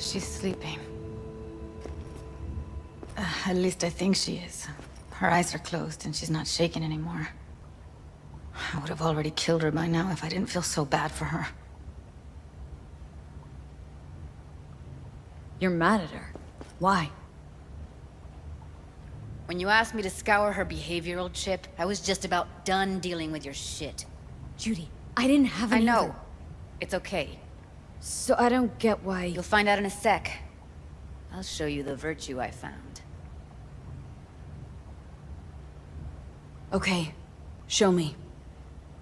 She's sleeping. At least I think she is. Her eyes are closed and she's not shaking anymore. I would have already killed her by now if I didn't feel so bad for her. You're mad at her. Why? When you asked me to scour her behavioral chip, I was just about done dealing with your shit. Judy, I didn't have any I know. other- It's okay. So I don't get why... You'll find out in a sec. I'll show you the virtue I found. Okay, show me.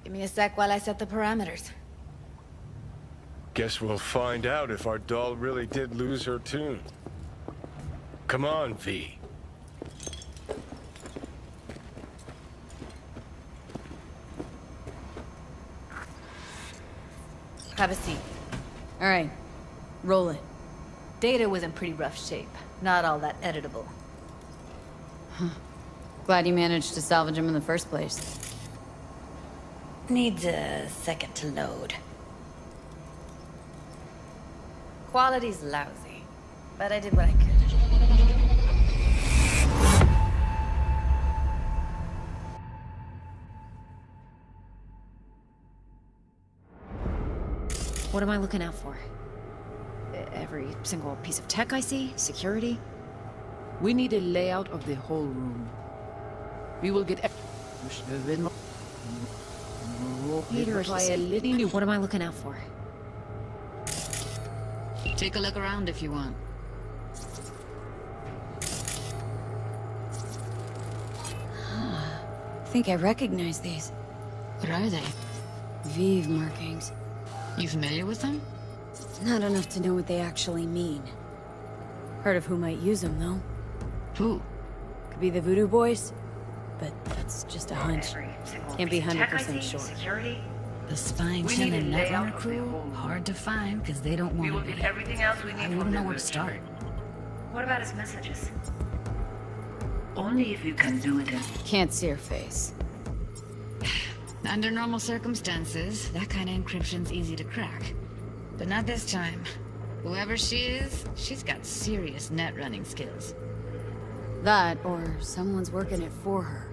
Give me a sec while I set the parameters. Guess we'll find out if our doll really did lose her tune. Come on, V. Have a seat. All right, roll it. Data was in pretty rough shape. Not all that editable. Glad you managed to salvage him in the first place. Needs a second to load. Quality's lousy, but I did what I could. What am I looking out for? Every single piece of tech I see? Security? We need a layout of the whole room. We will get... Peter, what am I looking out for? Take a look around if you want. I think I recognize these. What are they? Vive markings. You familiar with them? Not enough to know what they actually mean. Heard of who might use them, though. Who? Could be the Voodoo Boys, but that's just a hunch. Can't be 100% sure. Security? The spine chilling Netrunner crew? Hard to find because they don't want to be. Everything else we need I from wouldn't the know where to virtue. start. What about his messages? Only if you can do it in... Can't see her face. Under normal circumstances, that kind of encryption's easy to crack. But not this time. Whoever she is, she's got serious net running skills. That, or someone's working it for her.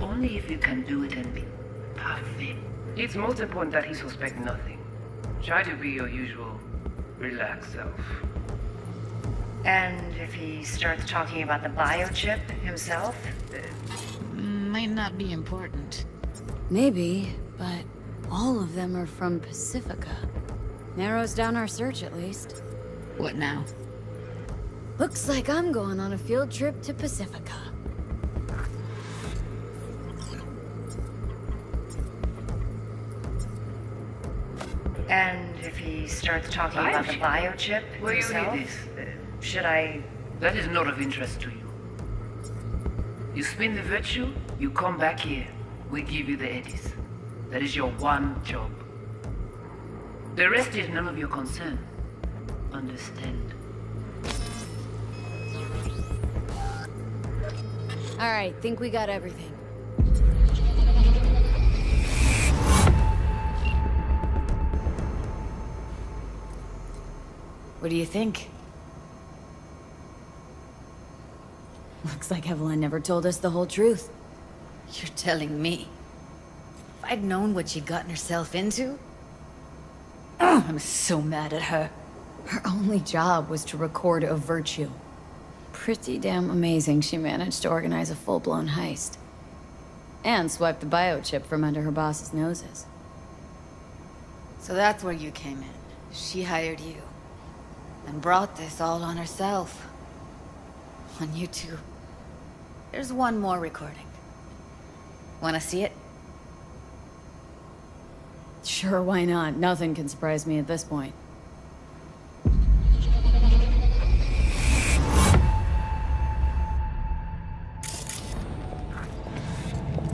Only if you can do it and be perfect. It's most important that he suspect nothing. Try to be your usual, relaxed self. And if he starts talking about the biochip himself? Might not be important. Maybe, but all of them are from Pacifica. Narrows down our search, at least. What now? Looks like I'm going on a field trip to Pacifica. And if he starts talking about the biochip Where you himself? need this? Should I... That is not of interest to you. You spin the virtue, you come back here. We give you the eddies. That is your one job. The rest is none of your concern. Understand? All right, think we got everything. What do you think? Looks like Evelyn never told us the whole truth. You're telling me. If I'd known what she'd gotten herself into... I'm so mad at her. Her only job was to record a virtue. Pretty damn amazing she managed to organize a full-blown heist. And swipe the biochip from under her boss's noses. So that's where you came in. She hired you. And brought this all on herself. On you two. There's one more recording. Wanna see it? Sure, why not? Nothing can surprise me at this point.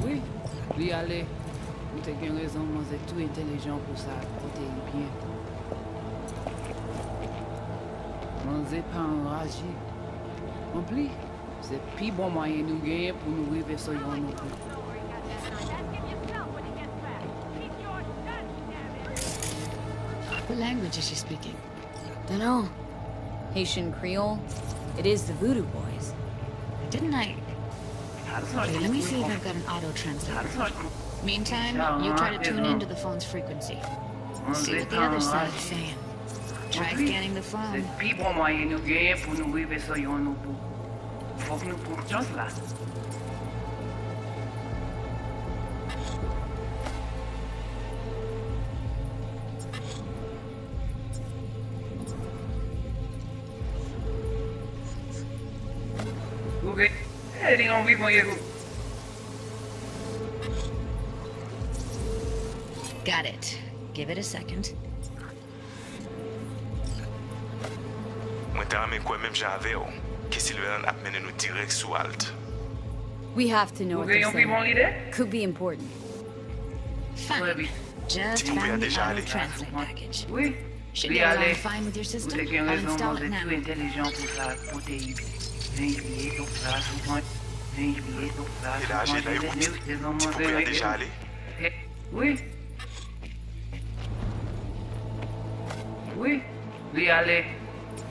Oui, oui, allez. Vous avez une raison, vous êtes tout intelligent pour ça. Côté bien. On n'est pas enragé. On plie. Se pi bon mwayen nou genye pou nou rive so yon nou pou. What language is she speaking? Dunno. Haitian Creole? It is the Voodoo Boys. Didn't I? Okay, let me see if I've got an auto translator. Meantime, you try to tune into the phone's frequency. See what the other side is saying. Try scanning the Se phone. pi bon mwayen nou genye pou nou rive so yon nou pou. Fok nou pou chans la. Ok, di an vi mwen yego. Got it. Give it a second. Mwen te rame kwen menm jave yo, ki Silveran ap mene nou direk sou alt. We have to know what Ok, they're yon vi bon saying. lide? Could be important. Très Fine. bien. Just Tu m'oublies found the déjà, auto allez. translate package. Oui. Should Oui, get along allez. fine with your Ou system. te gen I'll rezon install mwen it se now. tou intelijon pou sa pote yi. Vin kriye tou sa soufan. Vin kriye tou sa E la aje la yo, ti pou ya deja ale? Oui. Oui. Oui, ale.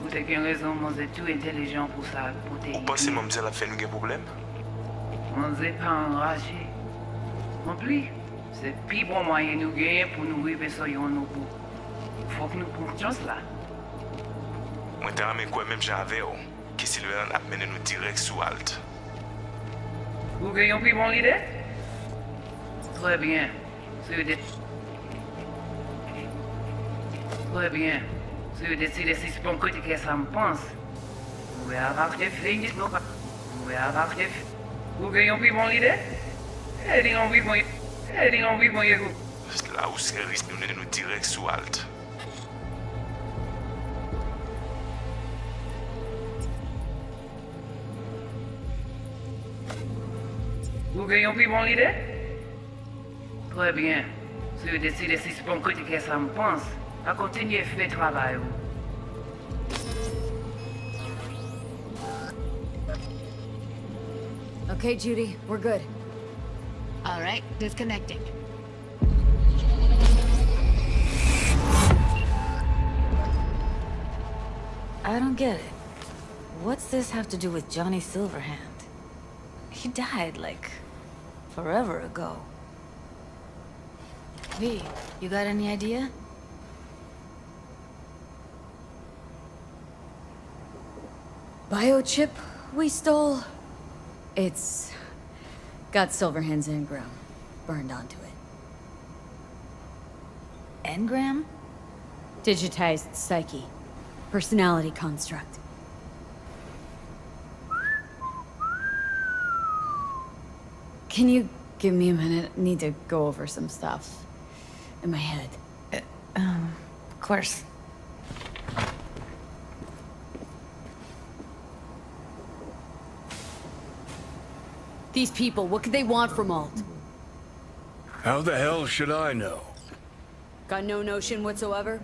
Ou te gen rezon mwen se tou intelijon pou sa pote yi. Ou panse mwen mdize la fe nou gen problem? Mwen se pa enraje. Kompli. Se pi bon mwayen nou genye pou nou rive so yon nou pou. Fok nou pou chans la. Mwen te rame kwen menm jave yo, ki Silveran ap mene nou direk sou alt. Ou gen yon pi bon lide? Très bien. Se yo de... Très bien. Se yo deside si spon kote ke sa mpans. Ou e avak te fingit nou pa. Ou e avak te f... Ou gen yon pi bon lide? E di yon pi bon... E di yon pi bon yego. La ou se ris nou mene nou direk sou alt. Ou gen yon pi bon lide? Très bien. Se yo deside si spon kote ke sa mpans, a kontinye fè travay ou. Okay, Judy, we're good. All right, disconnecting. I don't get it. What's this have to do with Johnny Silverhand? He died, like, forever ago. V, you got any idea? Biochip we stole? It's got Silverhand's engram burned onto it. Engram? Digitized psyche. Personality construct. Can you give me a minute? I need to go over some stuff in my head. Of course. These people, what could they want from Alt? How the hell should I know? Got no notion whatsoever?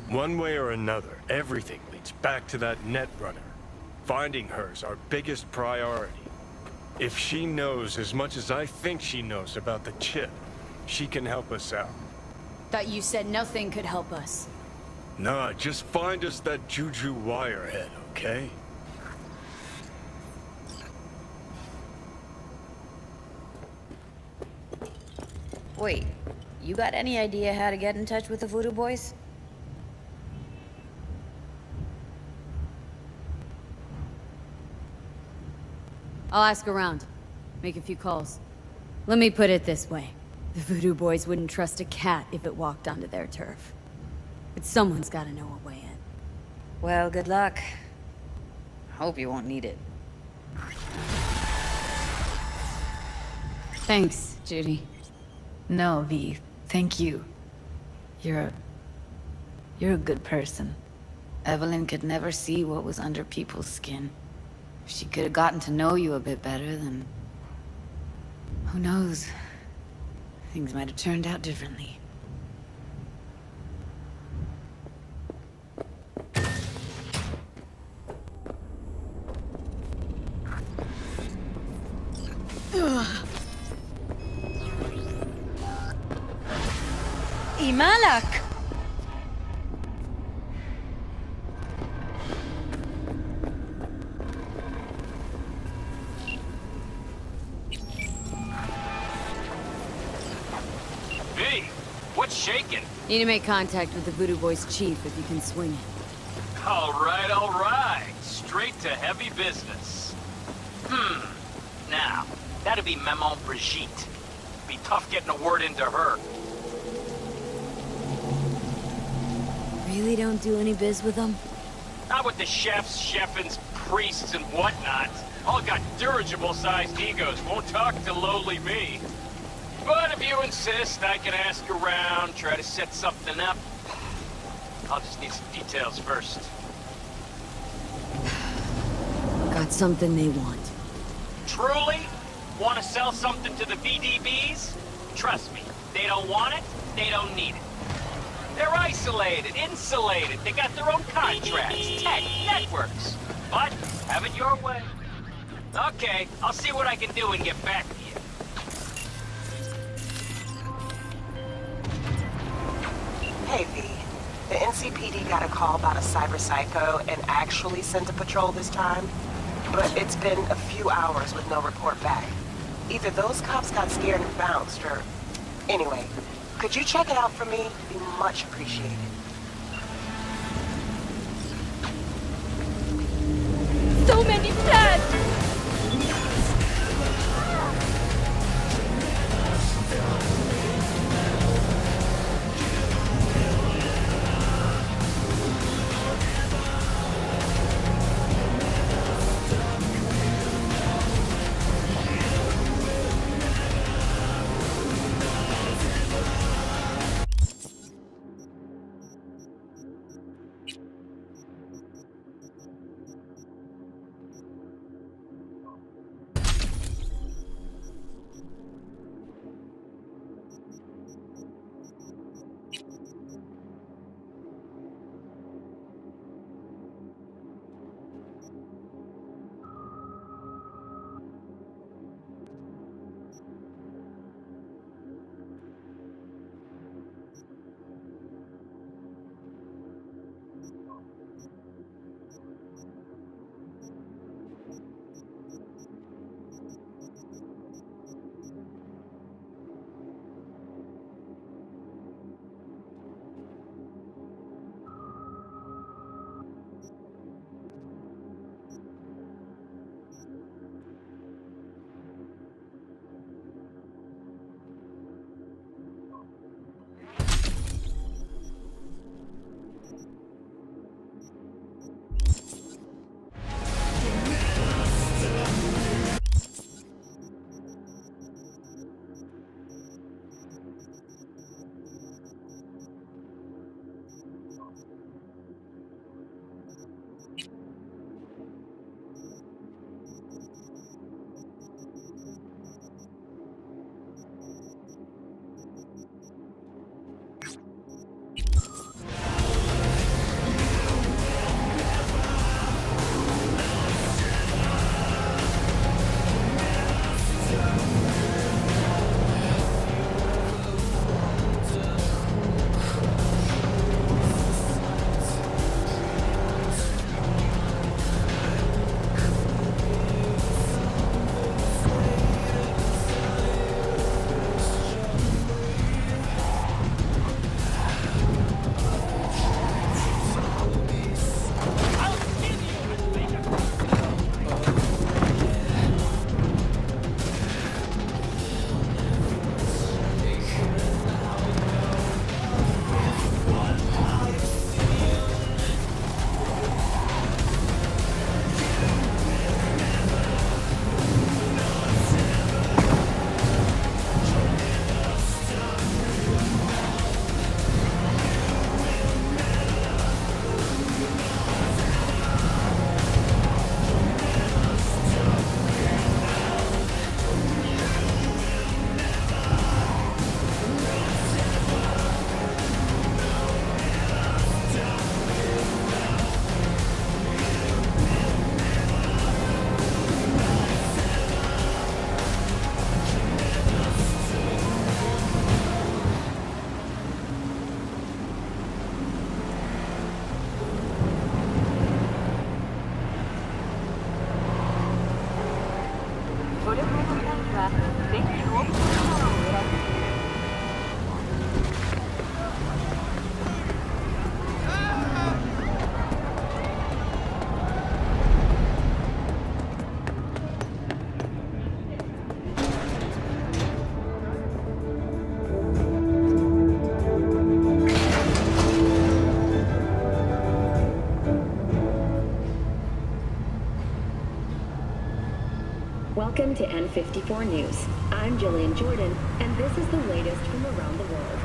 One way or another, everything leads back to that net runner. Finding her's our biggest priority. If she knows as much as I think she knows about the chip, she can help us out. Thought you said nothing could help us. Nah, just find us that Juju wirehead, okay? Wait, you got any idea how to get in touch with the Voodoo Boys? I'll ask around. Make a few calls. Let me put it this way. The Voodoo Boys wouldn't trust a cat if it walked onto their turf. But someone's gotta know a way in. Well, good luck. Hope you won't need it. Thanks, Judy. No, V. Thank you. You're a good person. Evelyn could never see what was under people's skin. If she could have gotten to know you a bit better, then... who knows? Things might have turned out differently. Hey, Malak! Hey, what's shaking? Need to make contact with the Voodoo Boys chief if you can swing it. All right. Straight to heavy business. Now, that'd be Maman Brigitte. Be tough getting a word into her. Really don't do any biz with them? Not with the chefs, chefins, priests, and whatnot. All got dirigible-sized egos, won't talk to lowly me. But if you insist, I can ask around, try to set something up. I'll just need some details first. Got something they want. Truly? Want to sell something to the VDBs? Trust me, they don't want it, they don't need it. They're isolated, insulated, they got their own contracts, tech, networks. But, have it your way. Okay, I'll see what I can do and get back to you. Hey, V. The NCPD got a call about a cyber psycho and actually sent a patrol this time. But it's been a few hours with no report back. Either those cops got scared and bounced, or... Anyway, could you check it out for me? Be much appreciated. So many plans! Welcome to N54 News. I'm Jillian Jordan, and this is the latest from around the world.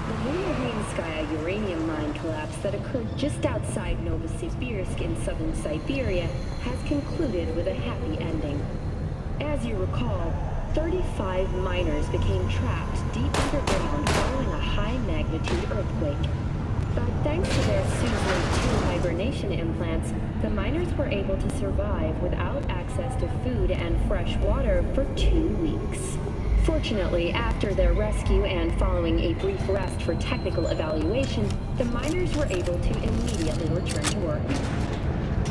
The Lunovinskaya uranium mine collapse that occurred just outside Novosibirsk in southern Siberia has concluded with a happy ending. As you recall, 35 miners became trapped deep underground following a high-magnitude earthquake. But thanks to their Suzlane 2 hibernation implants, the miners were able to survive without access to food and fresh water for 2 weeks. Fortunately, after their rescue and following a brief rest for technical evaluation, the miners were able to immediately return to work.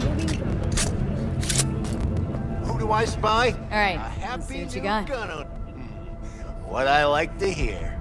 Moving from Who do I spy? All right, A let's happy see what you new got. gunner. What I like to hear.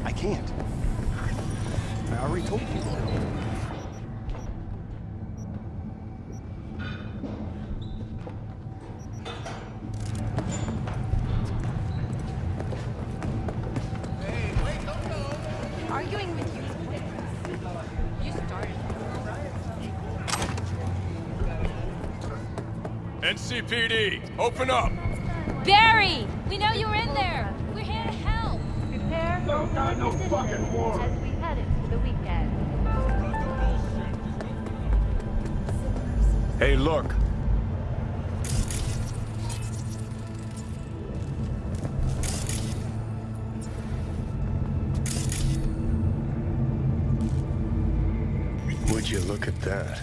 I can't. I already told you. Arguing with you. You started. NCPD, open up! Barry! We know you were in there! We're here to help! Prepare for no fucking war as we head into the weekend. Hey, look. you look at that?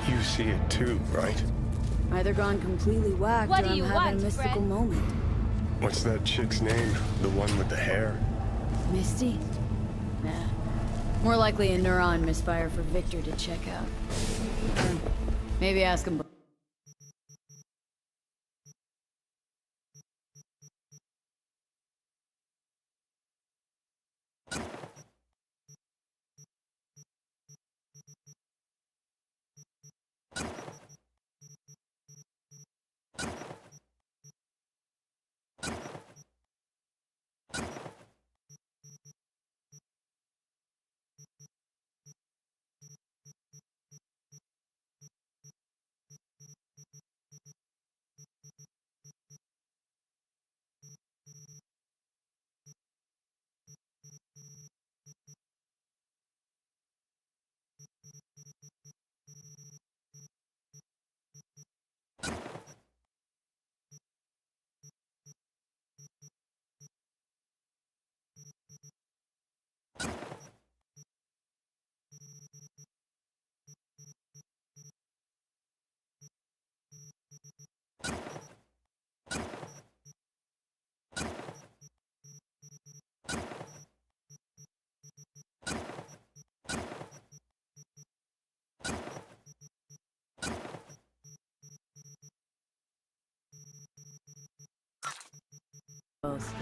You see it too, right? Either gone completely whacked What or do I'm you having want, a mystical friend? moment. What's that chick's name? The one with the hair? Misty? Nah. More likely a neuron misfire for Victor to check out. Maybe ask him. Both.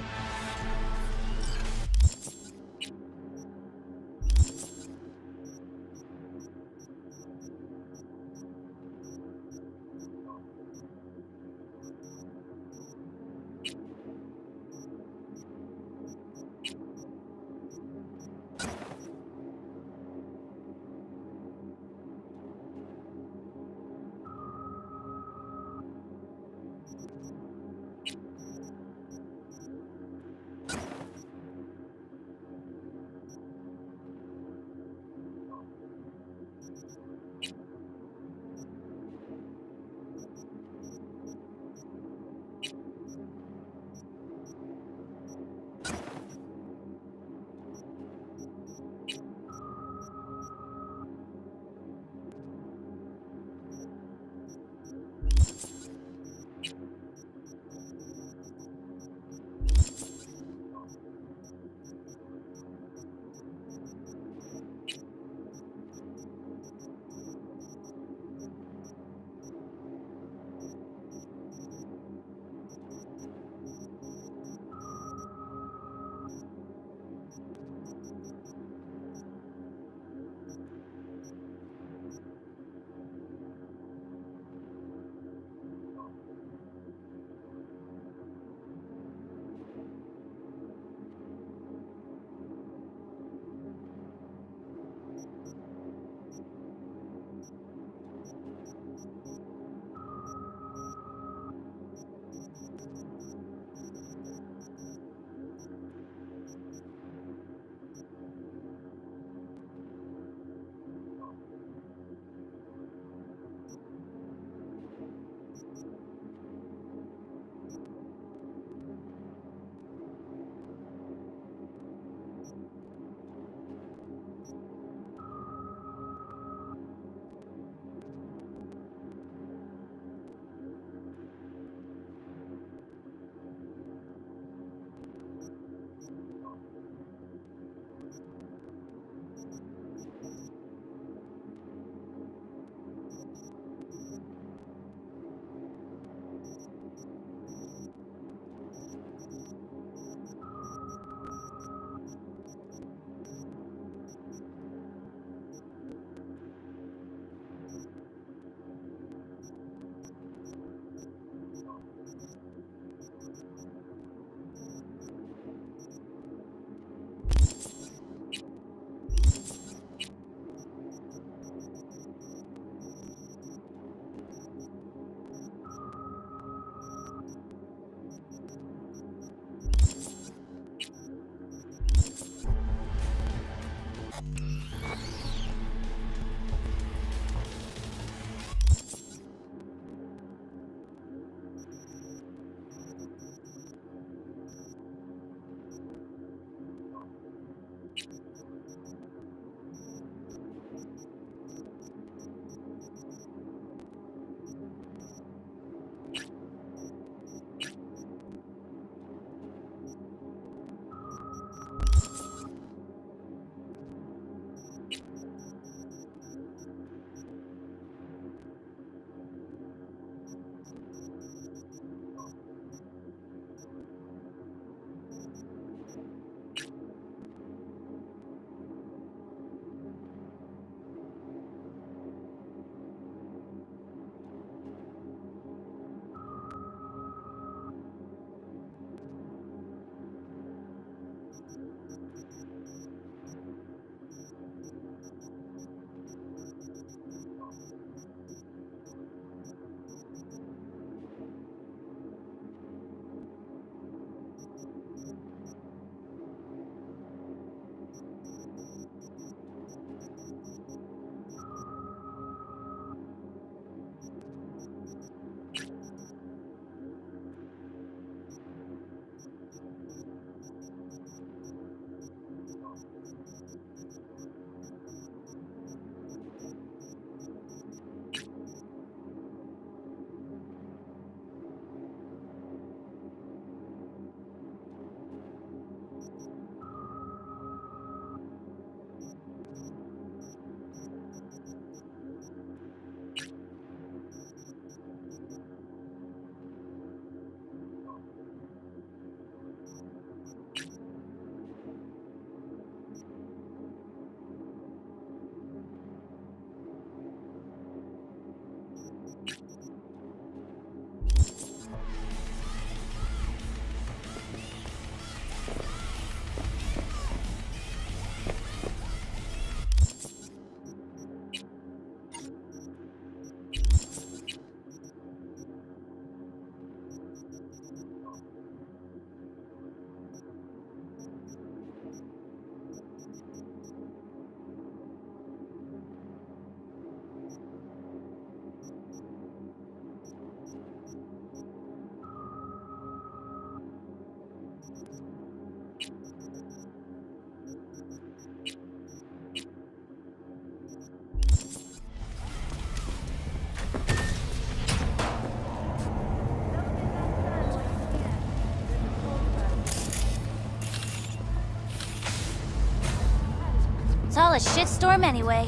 It's all a shitstorm anyway.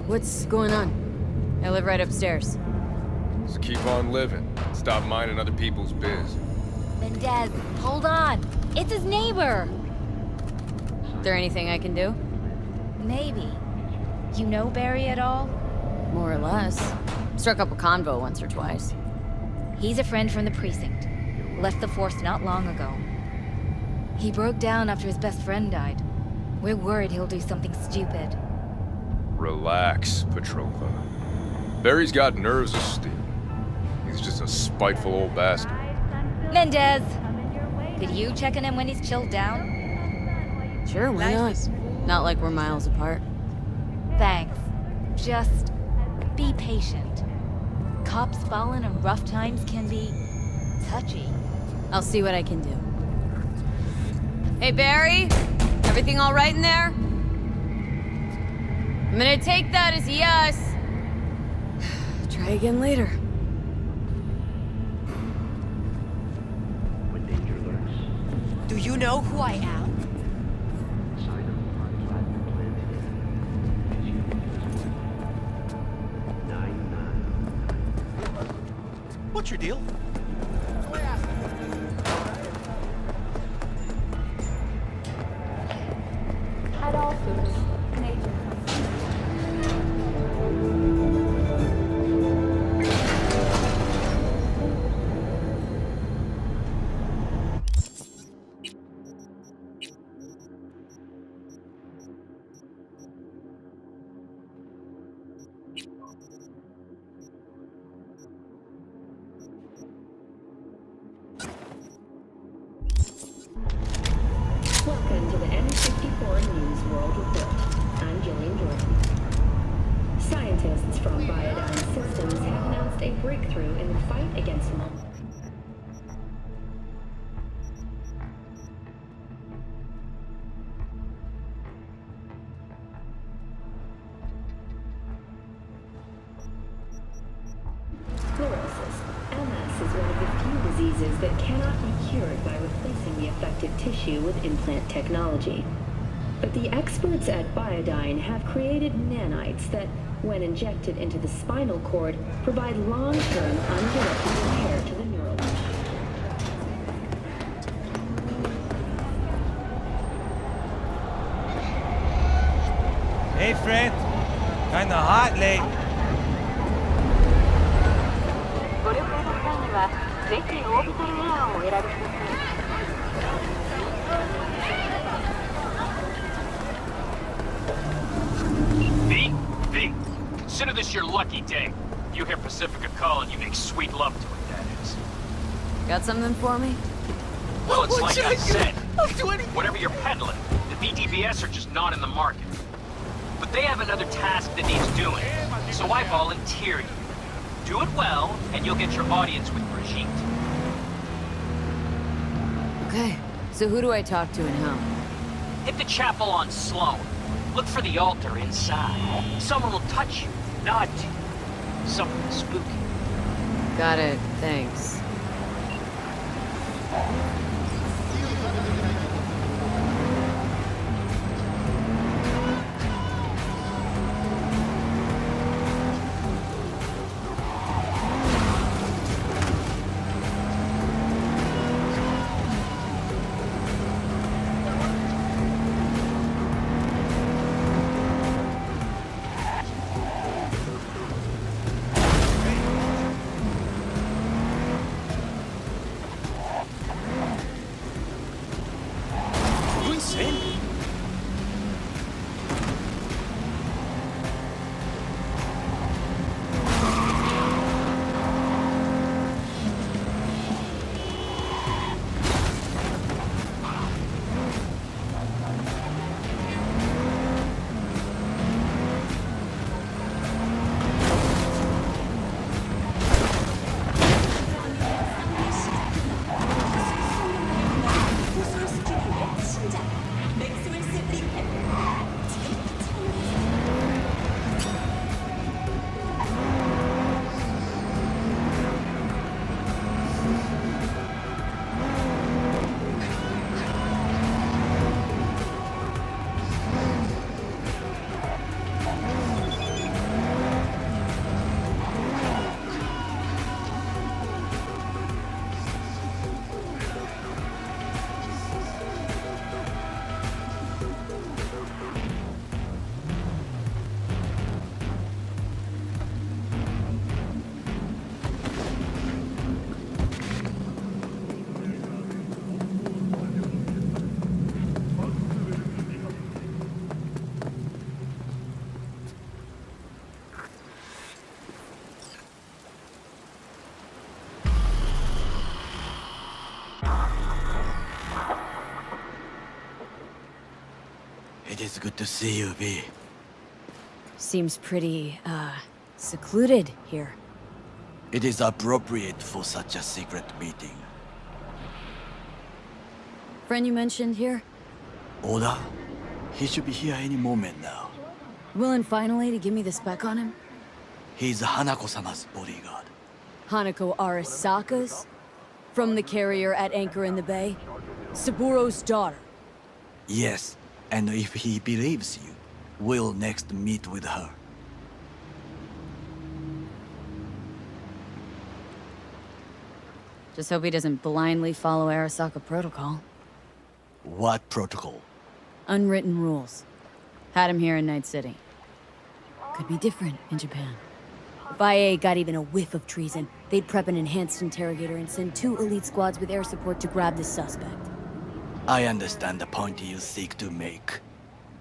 What's going on? I live right upstairs. Just keep on living. Stop minding other people's biz. Mendez, hold on. It's his neighbor. Is there anything I can do? Maybe. You know Barry at all? More or less. Struck up a convo once or twice. He's a friend from the precinct. Left the force not long ago. He broke down after his best friend died. We're worried he'll do something stupid. Relax, Petrova. Barry's got nerves of steel. He's just a spiteful old bastard. Mendez! Could you check on him when he's chilled down? Sure, why not? Not like we're miles apart. Thanks. Just be patient. Cops falling in rough times can be touchy. I'll see what I can do. Hey, Barry? Everything all right in there? I'm gonna take that as a yes. Try again later. When danger lurks. Do you know who I am? What's your deal? At all foods, Canadian. Welcome to the N54 News World Report. I'm Jillian Jordan. Scientists from Biodyne Systems have announced a breakthrough in the fight against sclerosis. MS is one of the few diseases that cannot be cured by replacing the affected tissue with implant technology. But the experts at Biodyne have created nanites that, when injected into the spinal cord, provide long-term undirected repair to the neural tissue. Hey, friend. Kinda hot late. V, consider this your lucky day. You hear Pacifica call and you make sweet love to it, that is. Got something for me? Well, it's like I said. Whatever you're peddling, the VDBS are just not in the market. But they have another task that needs doing, so I volunteer you. Do it well, and you'll get your audience with Brigitte. Okay, so who do I talk to and how? Hit the chapel on Sloan. Look for the altar inside. Someone will touch you, nod to you. Something spooky. Got it, thanks. is good to see you, V. Seems pretty, secluded here. It is appropriate for such a secret meeting. Friend you mentioned here? Oda? He should be here any moment now. Willing finally to give me the spec on him? He's Hanako-sama's bodyguard. Hanako Arasaka's? From the carrier at anchor in the bay? Saburo's daughter? Yes, and if he believes you, we'll next meet with her. Just hope he doesn't blindly follow Arasaka protocol. What protocol? Unwritten rules. Had him here in Night City. Could be different in Japan. If IA got even a whiff of treason, they'd prep an enhanced interrogator and send 2 elite squads with air support to grab the suspect. I understand the point you seek to make.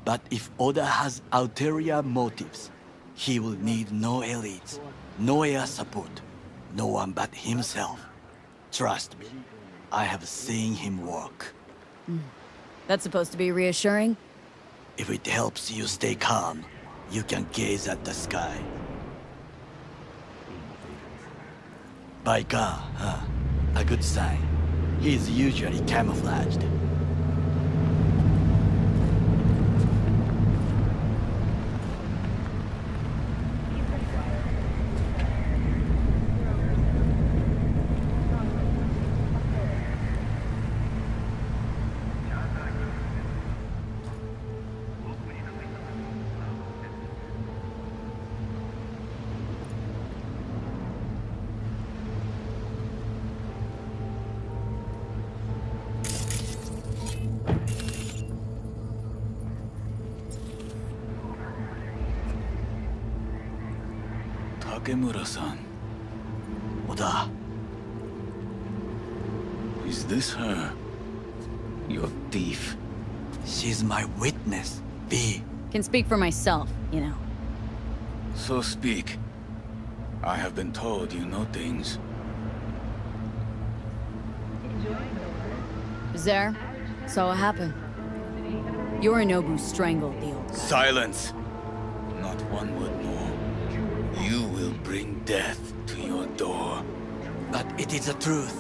But if Oda has ulterior motives, he will need no elites, no air support, no one but himself. Trust me, I have seen him work. That's supposed to be reassuring? If it helps you stay calm, you can gaze at the sky. By car, huh? A good sign. He's usually camouflaged. Takemura-san. Oda. Is this her? Your thief? She's my witness, V. Can speak for myself, you know. So speak. I have been told you know things. Bizarre. Saw what happened. Yorinobu strangled the old guy. Silence! Not one word more. You will bring death to your door. But it is the truth.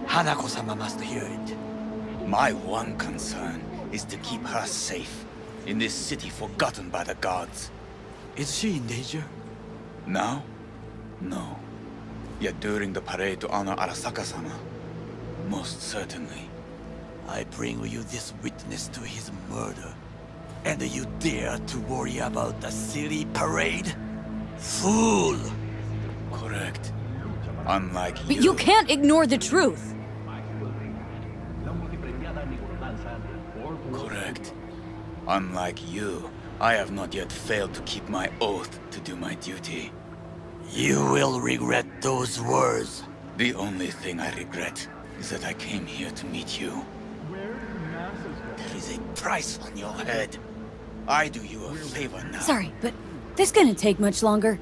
Hanako-sama must hear it. My one concern is to keep her safe in this city forgotten by the gods. Is she in danger? Now? No. Yet during the parade to honor Arasaka-sama, most certainly. I bring you this witness to his murder. And you dare to worry about the silly parade? Fool! Correct. Unlike you. But you can't ignore the truth! Correct. Unlike you, I have not yet failed to keep my oath to do my duty. You will regret those words. The only thing I regret is that I came here to meet you. There is a price on your head. I do you a favor now. Sorry, but this gonna take much longer.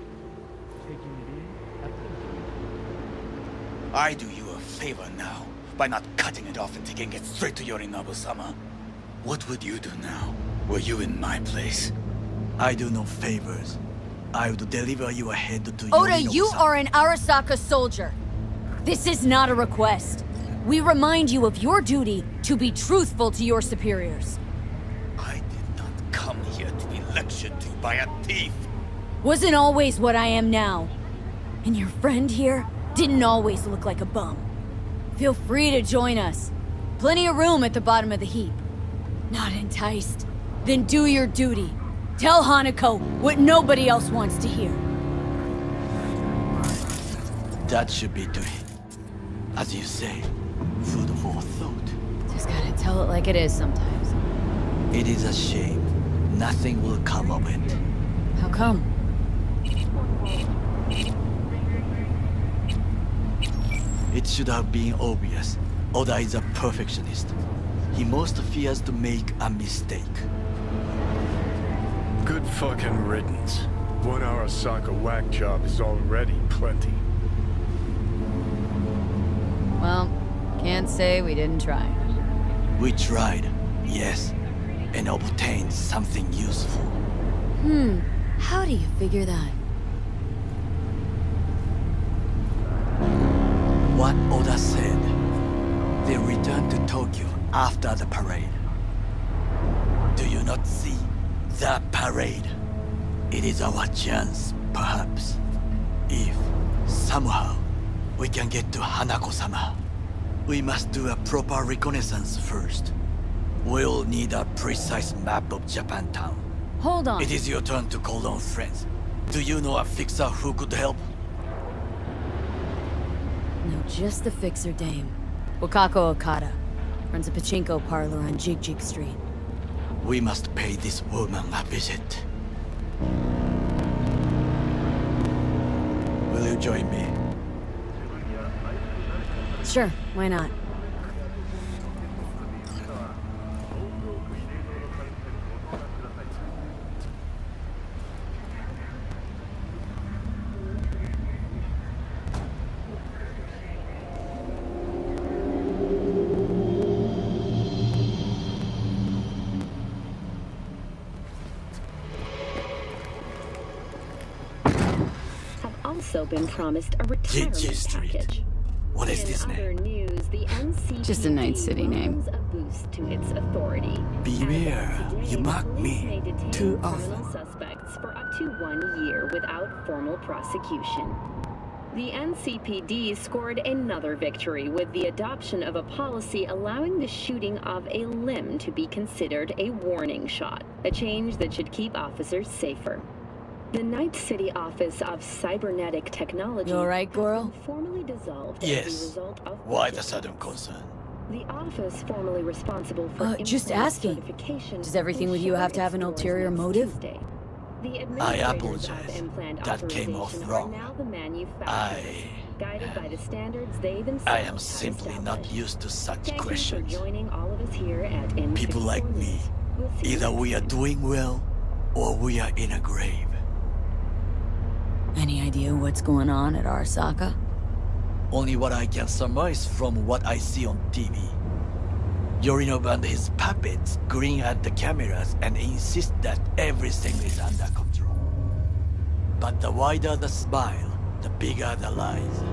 I do you a favor now by not cutting it off and taking it straight to Yorinobu-sama. What would you do now, were you in my place? I do no favors. I would deliver you ahead to Oda, you are an Arasaka soldier. This is not a request. We remind you of your duty to be truthful to your superiors. I did not come here to be lectured to by a thief. Wasn't always what I am now. And your friend here didn't always look like a bum. Feel free to join us. Plenty of room at the bottom of the heap. Not enticed? Then do your duty. Tell Hanako what nobody else wants to hear. That should be doing. As you say, food for thought. Just gotta tell it like it is sometimes. It is a shame. Nothing will come of it. How come? It should have been obvious. Oda is a perfectionist. He most fears to make a mistake. Good fucking riddance. One Arasaka whack job is already plenty. Well, can't say we didn't try. We tried, yes. and obtain something useful. How do you figure that? What Oda said, they return to Tokyo after the parade. Do you not see the parade? It is our chance, perhaps. If, somehow, we can get to Hanako-sama. We must do a proper reconnaissance first. We'll need a precise map of Japantown. Hold on. It is your turn to call on friends. Do you know a fixer who could help? No, just the fixer dame. Wakako Okada. Runs a pachinko parlor on Jig Street. We must pay this woman a visit. Will you join me? Sure, why not? Also been promised a retirement package. What is this name? In other news, the NCPD Just a night city name. welcomes a boost to its authority. Beware, you mock Police may me detain too criminal often. suspects for up to 1 year without formal prosecution. The NCPD scored another victory with the adoption of a policy allowing the shooting of a limb to be considered a warning shot, a change that should keep officers safer. The Night City Office of Cybernetic Technology You alright, Goro? formally dissolved as a Yes. result of Why the sudden concern? the office formerly responsible for Just implant asking. certification Does everything with you have to have an ensured its ulterior doors motive? next Tuesday. The I administrators apologize. of implant That came off authorization wrong. are now the manufacturers, guided by the standards they themselves I am have simply not established. used to such Thank questions. you for joining all of us here at N54 People like me, News. We'll see you either next we are time. doing well, or we are in a grave. Any idea what's going on at Arasaka? Only what I can surmise from what I see on TV. Yorinobu and his puppets grin at the cameras and insist that everything is under control. But the wider the smile, the bigger the lies.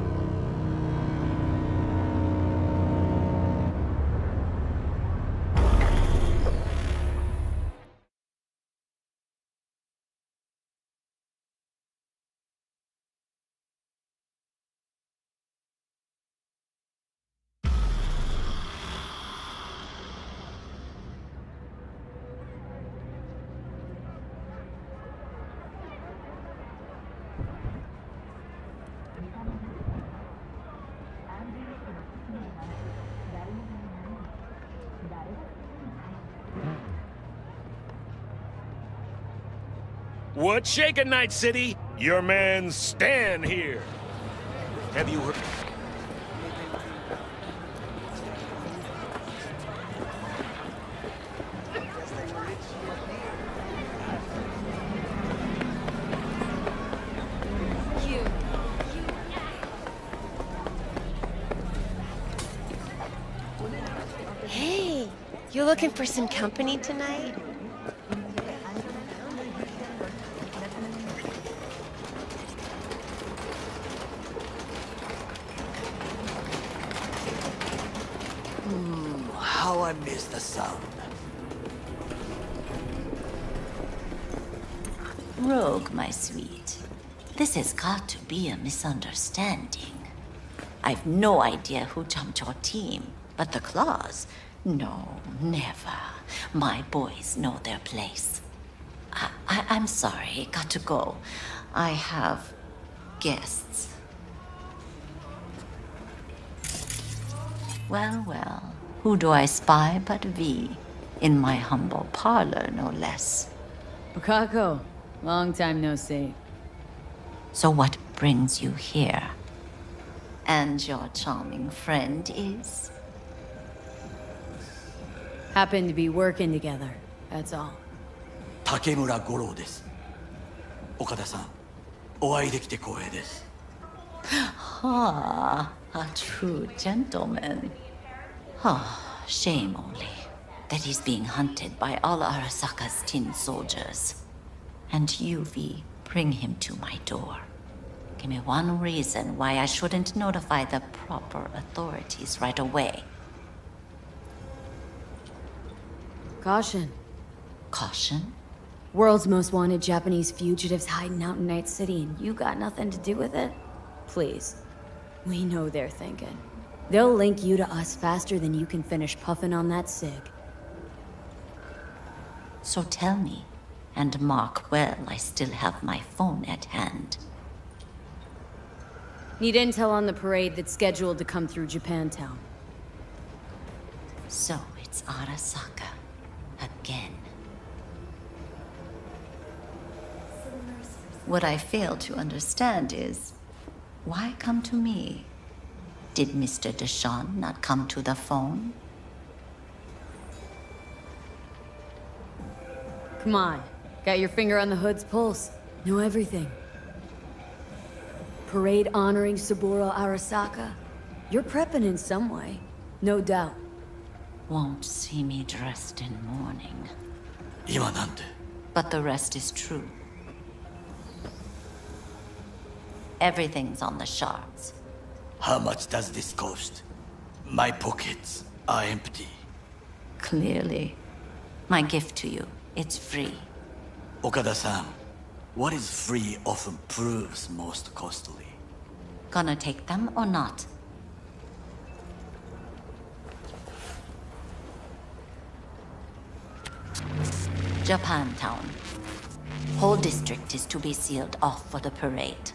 What's shaking, Night City? Your man Stan here. Have you heard? Hey, you looking for some company tonight? How I miss the sound. Rogue, my sweet. This has got to be a misunderstanding. I've no idea who jumped your team, but the claws? No, never. My boys know their place. I'm sorry, got to go. I have guests. Well, well, who do I spy but V? In my humble parlor, no less. Wakako, long time no see. So what brings you here? And your charming friend is? Happen to be working together, that's all. Takemura Goro です。岡田さん、お会いできて光栄です。Ah, a true gentleman. Ah, shame only. that he's being hunted by all Arasaka's tin soldiers. And you, V, bring him to my door. Give me one reason why I shouldn't notify the proper authorities right away. Caution. Caution? World's most wanted Japanese fugitives hiding out in Night City, and you got nothing to do with it? Please. We know they're thinking. They'll link you to us faster than you can finish puffing on that cig. So tell me, and mark well I still have my phone at hand. Need intel on the parade that's scheduled to come through Japantown. So it's Arasaka. Again. What I fail to understand is, why come to me? Did Mr. Deshawn not come to the phone? Come on. Got your finger on the hood's pulse. Know everything. Parade honoring Saburo Arasaka. You're prepping in some way. No doubt. Won't see me dressed in mourning. 今なんて But the rest is true. Everything's on the shards. How much does this cost? My pockets are empty. Clearly. My gift to you, it's free. Okada-san, what is free often proves most costly. Gonna take them or not? Japantown. Whole district is to be sealed off for the parade.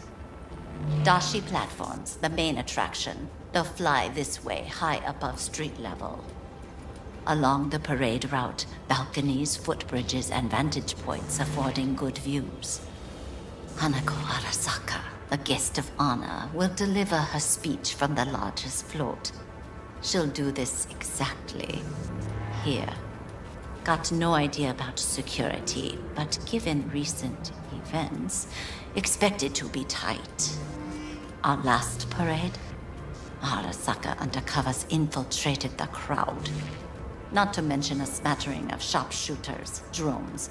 Dashi platforms, the main attraction. They'll fly this way, high above street level. Along the parade route, balconies, footbridges, and vantage points affording good views. Hanako Arasaka, the guest of honor, will deliver her speech from the largest float. She'll do this exactly here. Got no idea about security, but given recent events, expected to be tight. Our last parade, Arasaka undercovers infiltrated the crowd. Not to mention a smattering of sharpshooters, drones,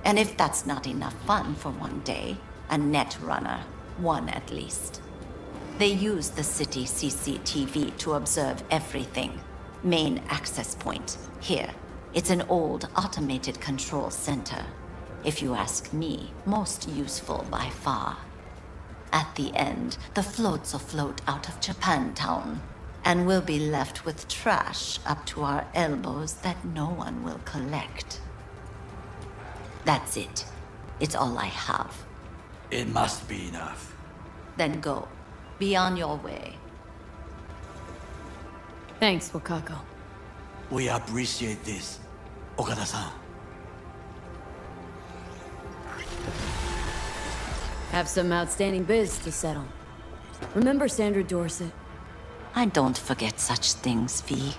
and if that's not enough fun for one day, a net runner, one at least. They use the city CCTV to observe everything. Main access point, here. It's an old automated control center. If you ask me, most useful by far. At the end, the floats will float out of Japantown, and we'll be left with trash up to our elbows that no one will collect. That's it. It's all I have. It must be enough. Then go. Be on your way. Thanks, Wakako. We appreciate this, Okada-san. Have some outstanding biz to settle. Remember Sandra Dorset? I don't forget such things, V.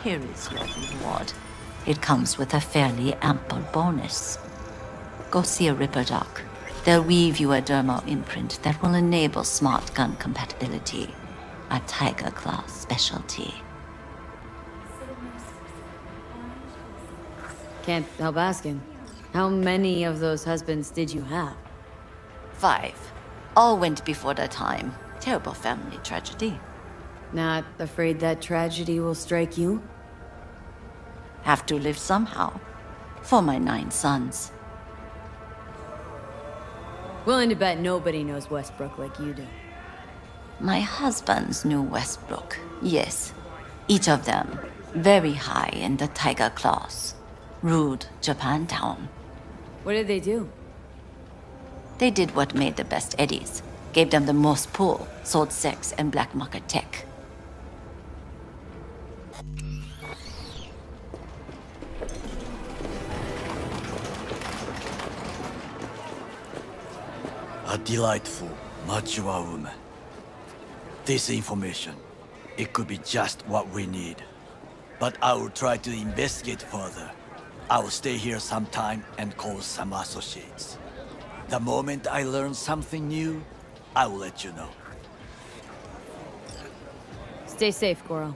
Here is your reward. It comes with a fairly ample bonus. Go see a Ripper Doc. They'll weave you a dermal imprint that will enable smart gun compatibility. A Tiger Claw specialty. Can't help asking. How many of those husbands did you have? 5. All went before their time. Terrible family tragedy. Not afraid that tragedy will strike you? Have to live somehow. For my 9 sons. Willing to bet nobody knows Westbrook like you do. My husbands knew Westbrook, yes. Each of them very high in the Tiger Claws. Ruled Japantown. What did they do? They did what made the best eddies. Gave them the most pull, sold sex and black market tech. A delightful, mature woman. This information, it could be just what we need. But I will try to investigate further. I will stay here some time and call some associates. The moment I learn something new, I will let you know. Stay safe, Goro.